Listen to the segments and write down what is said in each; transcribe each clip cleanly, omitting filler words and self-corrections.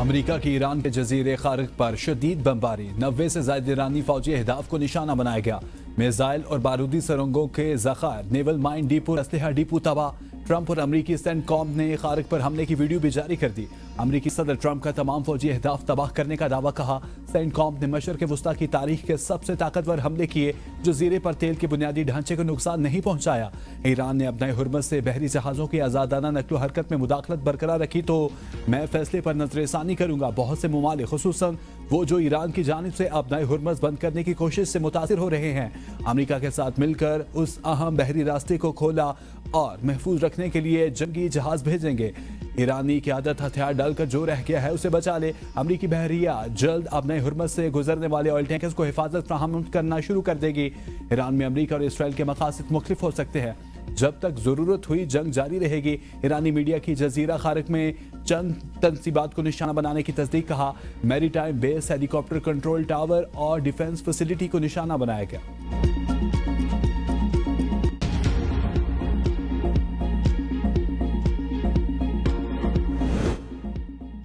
امریکہ کی ایران کے جزیرے خارق پر شدید بمباری، 90 سے زائد ایرانی فوجی اہداف کو نشانہ بنایا گیا۔ میزائل اور بارودی سرنگوں کے ذخائر، نیول مائن ڈیپو، اسلحہ ڈیپو تباہ۔ ٹرمپ اور امریکی سینٹ کام نے خارق پر حملے کی ویڈیو بھی جاری کر دی۔ امریکی صدر ٹرمپ کا تمام فوجی اہداف تباہ کرنے کا دعویٰ کہا۔ سینٹ کام نے مشرق وسطیٰ کی تاریخ کے سب سے طاقتور حملے کیے، جزیرے پر تیل کے بنیادی ڈھانچے کو نقصان نہیں پہنچایا۔ ایران نے اپنے حرمت سے بحری جہازوں کی آزادانہ نقل و حرکت میں مداخلت برقرار رکھی تو میں فیصلے پر نظر ثانی کروں گا۔ بہت سے ممالک، خصوصاً وہ جو ایران کی جانب سے اپنے حرمت بند کرنے کی کوشش سے متاثر ہو رہے ہیں، امریکہ کے ساتھ مل کر اس اہم بحری راستے کو کھولا اور محفوظ رکھنے کے لیے جنگی جہاز بھیجیں گے۔ ایرانی قیادت ہتھیار ڈال کر جو رہ گیا ہے اسے بچا لے۔ امریکی بحریہ جلد اپنے حرمت سے گزرنے والے آئل ٹینکرز کو حفاظت فراہم کرنا شروع کر دے گی۔ ایران میں امریکہ اور اسرائیل کے مقاصد مختلف ہو سکتے ہیں، جب تک ضرورت ہوئی جنگ جاری رہے گی۔ ایرانی میڈیا کی جزیرہ خارق میں چند تنصیبات کو نشانہ بنانے کی تصدیق، کہا میری ٹائم بیس، ہیلی کاپٹر کنٹرول ٹاور اور ڈیفنس فیسلٹی کو نشانہ بنایا گیا۔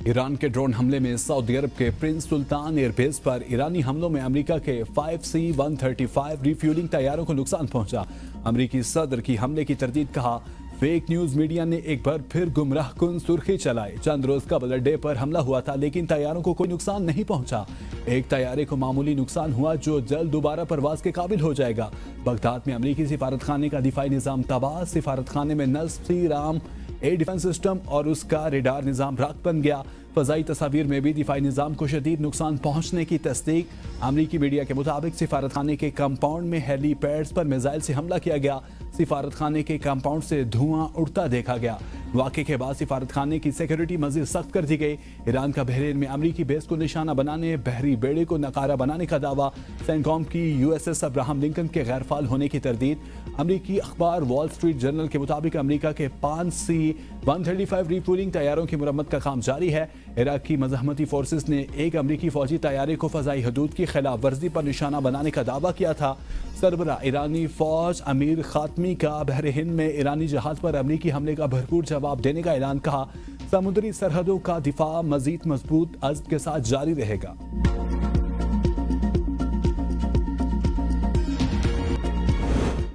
ایران کے ڈرون حملے میں سعودی عرب کے پرنس سلطان ایئر بیس پر ایرانی حملوں میں امریکہ کے 5C-135 ری فیولنگ طیاروں کو نقصان پہنچا۔ امریکی صدر کی حملے کی تردید، کہا فیک نیوز میڈیا نے ایک بار پھر گمراہ کن سرخی چلائی۔ چند روز قبل اڈے پر حملہ ہوا تھا لیکن طیاروں کو کوئی نقصان نہیں پہنچا۔ ایک طیارے کو معمولی نقصان ہوا جو جلد دوبارہ پرواز کے قابل ہو جائے گا۔ بغداد میں امریکی سفارت خانے کا دفاعی نظام تباہ، سفارت خانے میں نصب رام اے ڈیفنس سسٹم اور اس کا ریڈار نظام راکھ بن گیا۔ فضائی تصاویر میں بھی دفاعی نظام کو شدید نقصان پہنچنے کی تصدیق۔ امریکی میڈیا کے مطابق سفارت خانے کے کمپاؤنڈ میں ہیلی پیڈز پر میزائل سے حملہ کیا گیا۔ سفارت خانے کے کمپاؤنڈ سے دھواں اڑتا دیکھا گیا۔ واقعے کے بعد سفارت خانے کی سیکیورٹی مزید سخت کر دی گئی۔ ایران کا بحرین میں امریکی بیس کو نشانہ بنانے، بحری بیڑے کو نقارہ بنانے کا دعویٰ۔ سینٹ کام کی USS ابراہم لنکن کے غیر فعال ہونے کی تردید۔ امریکی اخبار وال اسٹریٹ جرنل کے مطابق امریکہ کے 5C-135 ری فیولنگ طیاروں کی مرمت کا کام جاری ہے۔ عراق کی مزاحمتی فورسز نے ایک امریکی فوجی طیارے کو فضائی حدود کی خلاف ورزی پر نشانہ بنانے کا دعویٰ کیا تھا۔ سربراہ ایرانی فوج امیر خاتمی کا بحر ہند میں ایرانی جہاز پر امریکی حملے کا بھرپور جواب دینے کا اعلان، کہا سمندری سرحدوں کا دفاع مزید مضبوط عزم کے ساتھ جاری رہے گا۔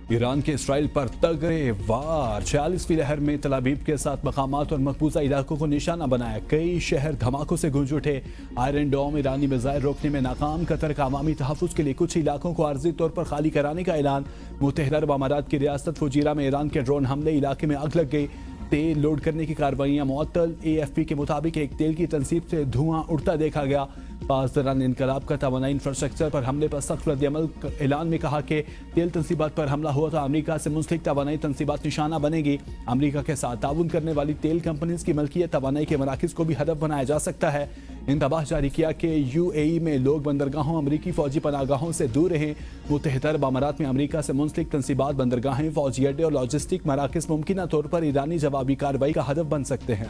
ایران کے اسرائیل پر تگڑے وار، 46ویں لہر میں تل ابیب کے ساتھ مقامات اور مقبوضہ علاقوں کو نشانہ بنایا۔ کئی شہر دھماکوں سے گونج اٹھے۔ آئرن ڈوم ایرانی میزائل روکنے میں ناکام۔ قطر کا عوامی تحفظ کے لیے کچھ علاقوں کو عارضی طور پر خالی کرانے کا اعلان۔ متحدہ عرب امارات کی ریاست فجیرہ میں ایران کے ڈرون حملے، علاقے میں آگ لگ گئی۔ تیل لوڈ کرنے کی کارروائیاں معطل۔ AFP کے مطابق ایک تیل کی تنصیب سے دھواں اڑتا دیکھا گیا۔ پاسداران انقلاب کا توانائی انفراسٹرکچر پر حملے پر سخت رد عمل۔ اعلان میں کہا کہ تیل تنصیبات پر حملہ ہوا تو امریکہ سے منسلک توانائی تنصیبات نشانہ بنے گی۔ امریکہ کے ساتھ تعاون کرنے والی تیل کمپنیز کی ملکیت توانائی کے مراکز کو بھی ہدف بنایا جا سکتا ہے۔ انتباہ جاری کیا کہ UAE میں لوگ بندرگاہوں، امریکی فوجی پناہ گاہوں سے دور رہیں۔ متحدہ عرب امارات میں امریکہ سے منسلک تنصیبات، بندرگاہیں، فوجی اڈے اور لاجسٹک مراکز ممکنہ طور پر ایرانی جوابی کارروائی کا ہدف بن سکتے ہیں۔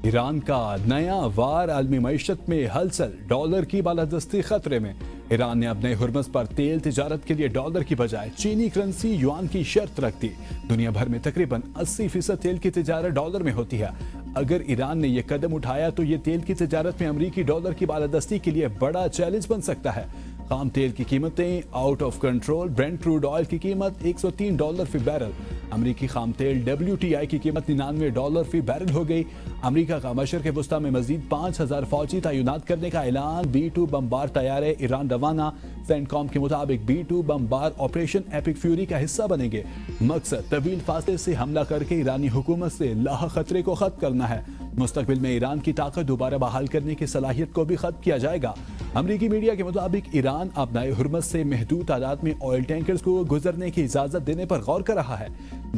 ایران کا نیا وار عالمی معیشت میں ہلچل، ڈالر کی بالادستی خطرے میں۔ ایران نے اپنے حرمت پر تیل تجارت کے لیے ڈالر کی بجائے چینی کرنسی یوان کی شرط رکھ دی۔ دنیا بھر میں تقریباً 80% تیل کی تجارت ڈالر میں ہوتی ہے۔ اگر ایران نے یہ قدم اٹھایا تو یہ تیل کی تجارت میں امریکی ڈالر کی بالادستی کے لیے بڑا چیلنج بن سکتا ہے۔ خام تیل کی قیمتیں out of control. برینٹ crude oil کی قیمت $103 فی بیرل۔ امریکی خام تیل WTI کی قیمت $99 فی بیرل ہو گئی۔ امریکہ کا مشرق وسطیٰ میں مزید 5000 فوجی تعینات کرنے کا اعلان۔ B-2 بمبار طیارے ایران روانہ۔ سینٹ کام کے مطابق B-2 بمبار آپریشن ایپک فیوری کا حصہ بنیں گے۔ مقصد طویل فاصلے سے حملہ کر کے ایرانی حکومت سے لاحق خطرے کو ختم کرنا ہے۔ مستقبل میں ایران کی طاقت دوبارہ بحال کرنے کی صلاحیت کو بھی ختم کیا جائے گا۔ امریکی میڈیا کے مطابق ایران اپنائے حرمت سے محدود تعداد میں آئل ٹینکرز کو گزرنے کی اجازت دینے پر غور کر رہا ہے۔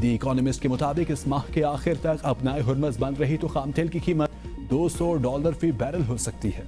دی اکانومسٹ کے مطابق اس ماہ کے آخر تک اپنائے حرمت بند رہی تو خام تیل کی قیمت $200 فی بیرل ہو سکتی ہے۔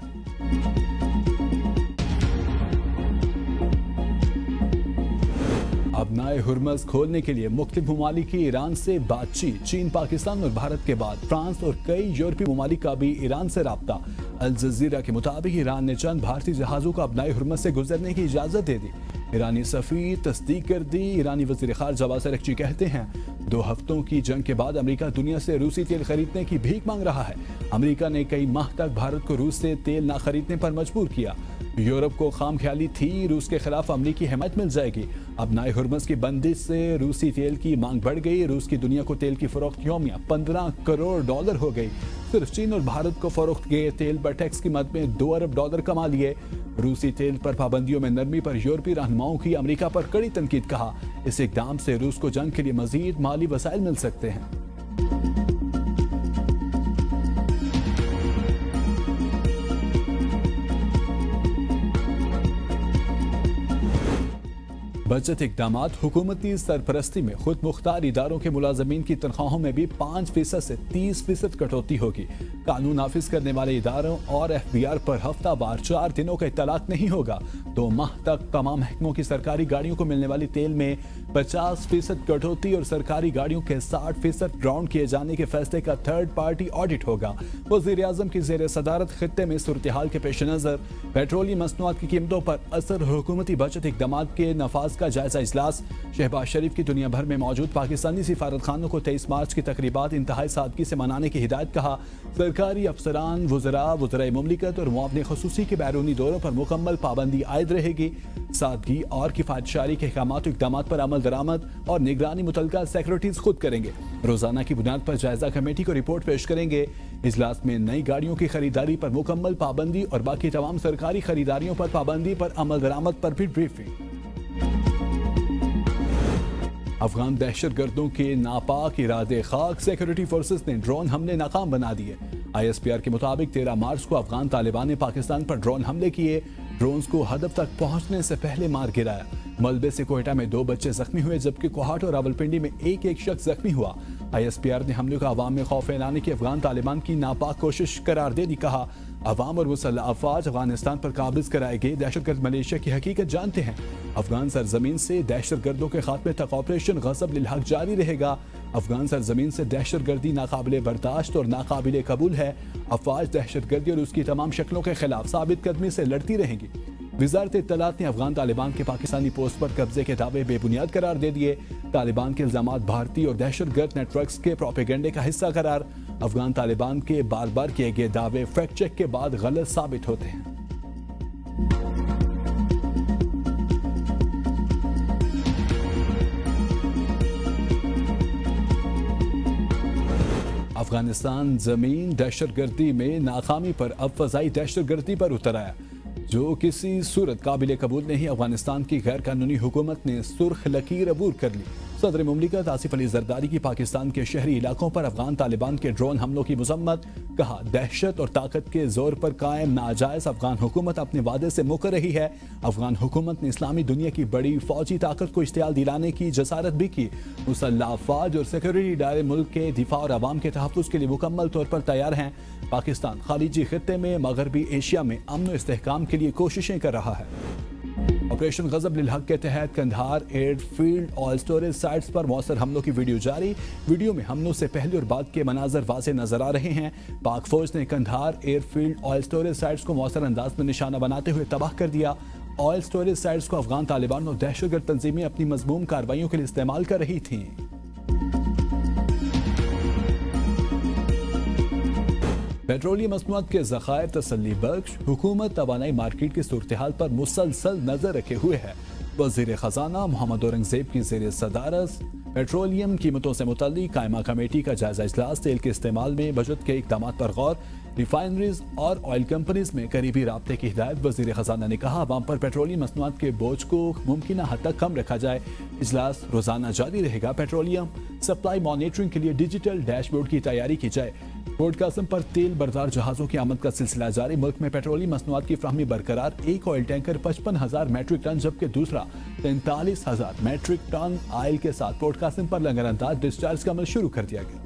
اپنائے ہرمز کھولنے کے لیے مختلف ممالک کی ایران سے بات چیت۔ چین، پاکستان اور بھارت کے بعد فرانس اور کئی یورپی ممالک کا بھی ایران سے رابطہ۔ الجزیرہ کے مطابق ایران نے چند بھارتی جہازوں کو ابنائے حرمت سے گزرنے کی اجازت دے دی۔ ایرانی سفیر تصدیق کر دی۔ ایرانی وزیر خارجہ عباس اراغچی کہتے ہیں 2 ہفتوں کی جنگ کے بعد امریکہ دنیا سے روسی تیل خریدنے کی بھیک مانگ رہا ہے۔ امریکہ نے کئی ماہ تک بھارت کو روس سے تیل نہ خریدنے پر مجبور کیا۔ یورپ کو خام خیالی تھی روس کے خلاف امریکی حمایت مل جائے گی۔ ابنائے حرمت کی بندش سے روسی تیل کی مانگ بڑھ گئی۔ روس کی دنیا کو تیل کی فروخت یومیہ $15 کروڑ ہو گئی۔ صرف چین اور بھارت کو فروخت گئے تیل پر ٹیکس کی مد میں $2 ارب کما لیے۔ روسی تیل پر پابندیوں میں نرمی پر یورپی رہنماؤں کی امریکہ پر کڑی تنقید۔ کہا اس اقدام سے روس کو جنگ کے لیے مزید مالی وسائل مل سکتے ہیں۔ بجٹ اقدامات حکومتی سرپرستی میں خود مختار اداروں کے ملازمین کی تنخواہوں میں بھی 5% سے 30% کٹوتی ہوگی۔ قانون نافذ کرنے والے اداروں اور FBR پر ہفتہ وار 4 دنوں کا اطلاق نہیں ہوگا۔ 2 ماہ تک تمام محکموں کی سرکاری گاڑیوں کو ملنے والی تیل میں 50% کٹوتی اور سرکاری گاڑیوں کے 60% گراؤنڈ کیے جانے کے فیصلے کا تھرڈ پارٹی آڈٹ ہوگا۔ وزیر اعظم کی زیر صدارت خطے میں صورتحال کے پیش نظر پیٹرولیم مصنوعات کی قیمتوں پر اثر حکومتی بجٹ اقدامات کے نفاذ کا جائزہ اجلاس۔ شہباز شریف کی دنیا بھر میں موجود پاکستانی سفارت خانوں کو 23 مارچ کی تقریبات انتہائی سادگی سے منانے کی ہدایت۔ کہا سرکاری افسران، وزرائے مملکت اور معاون خصوصی کے بیرونی دوروں پر مکمل پابندی عائد رہے گی۔ سادگی اور کفایت شعاری کے احکامات و اقدامات پر عمل درآمد اور نگرانی متعلقہ سیکرٹریز خود کریں گے۔ روزانہ کی بنیاد پر جائزہ کمیٹی کو رپورٹ پیش کریں گے۔ اجلاس میں نئی گاڑیوں کی خریداری پر مکمل پابندی اور باقی تمام سرکاری خریداریوں پر پابندی پر عمل درآمد پر بھی بریفنگ۔ افغان دہشت گردوں کے ناپاک ارادے خاک، سیکورٹی فورسز نے ڈرون حملے ناکام بنا دیے۔ ISPR کے مطابق 13 مارچ کو افغان طالبان نے پاکستان پر ڈرون حملے کیے۔ ڈرونز کو ہدف تک پہنچنے سے پہلے مار گرایا۔ ملبے سے کوئٹہ میں 2 بچے زخمی ہوئے جبکہ کوہاٹ اور راولپنڈی میں ایک شخص زخمی ہوا۔ ISPR نے حملے کو عوام میں خوف پھیلانے کی افغان طالبان کی ناپاک کوشش قرار دے دی۔ کہا عوام اور مسلح افواج افغانستان پر قابض کرائے گئے دہشت گرد ملیشیا کی حقیقت جانتے ہیں۔ افغان سرزمین سے دہشت گردوں کے خاتمے تک آپریشن غضب للحق جاری رہے گا۔ افغان سرزمین سے دہشت گردی ناقابل برداشت اور ناقابل قبول ہے۔ افواج دہشت گردی اور اس کی تمام شکلوں کے خلاف ثابت قدمی سے لڑتی رہیں گی۔ وزارت اطلاعات نے افغان طالبان کے پاکستانی پوسٹ پر قبضے کے دعوے بے بنیاد قرار دے دیے۔ طالبان کے الزامات بھارتی اور دہشت گرد نیٹ ورکس کے پروپیگنڈے کا حصہ قرار۔ افغان طالبان کے بار بار کیے گئے دعوے فیکٹ چیک کے بعد غلط ثابت ہوتے ہیں۔ افغانستان زمین دہشت گردی میں ناکامی پر اب فضائی دہشت گردی پر اتر آیا، جو کسی صورت قابل قبول نہیں۔ افغانستان کی غیر قانونی حکومت نے سرخ لکیر عبور کر لی۔ صدر مملکت آصف علی زرداری کی پاکستان کے شہری علاقوں پر افغان طالبان کے ڈرون حملوں کی مذمت۔ کہا دہشت اور طاقت کے زور پر قائم ناجائز افغان حکومت اپنے وعدے سے مکر رہی ہے۔ افغان حکومت نے اسلامی دنیا کی بڑی فوجی طاقت کو اشتعال دلانے کی جسارت بھی کی۔ مسلح افواج اور سیکورٹی ادارے ملک کے دفاع اور عوام کے تحفظ کے لیے مکمل طور پر تیار ہیں۔ پاکستان خلیجی خطے میں مغربی ایشیا میں امن و استحکام کے لیے کوششیں کر رہا ہے۔ آپریشن غضب للحق کے تحت Kandahar airfield oil storage sites پر مؤثر حملوں کی ویڈیو جاری۔ ویڈیو میں حملوں سے پہلے اور بعد کے مناظر واضح نظر آ رہے ہیں۔ پاک فوج نے Kandahar airfield oil storage sites کو مؤثر انداز میں نشانہ بناتے ہوئے تباہ کر دیا۔ آئل سٹوریج سائٹس کو افغان طالبان اور دہشت گرد تنظیمیں اپنی مذموم کارروائیوں کے لیے استعمال کر رہی تھیں۔ پیٹرولیم مصنوعات کے ذخائر تسلی بخش، حکومت توانائی مارکیٹ کی صورتحال پر مسلسل نظر رکھے ہوئے ہے۔ وزیر خزانہ محمد اورنگزیب کی زیر صدارت پیٹرولیم قیمتوں سے متعلق قائمہ کمیٹی کا جائزہ اجلاس۔ تیل کے استعمال میں بجٹ کے اقدامات پر غور، ریفائنریز اور آئل کمپنیز میں قریبی رابطے کی ہدایت۔ وزیر خزانہ نے کہا عوام پر پیٹرولیم مصنوعات کے بوجھ کو ممکنہ حد تک کم رکھا جائے۔ اجلاس روزانہ جاری رہے گا۔ پیٹرولیم سپلائی مانیٹرنگ کے لیے ڈیجیٹل ڈیش بورڈ کی تیاری کی جائے۔ پورٹ قاسم پر تیل بردار جہازوں کی آمد کا سلسلہ جاری۔ ملک میں پیٹرولیم مصنوعات کی فراہمی برقرار۔ ایک آئل ٹینکر 55,000 میٹرک ٹن جبکہ دوسرا 43,000 میٹرک ٹن آئل کے ساتھ پورٹ قاسم پر لنگر انداز ڈسچارج کا عمل شروع کر دیا گیا۔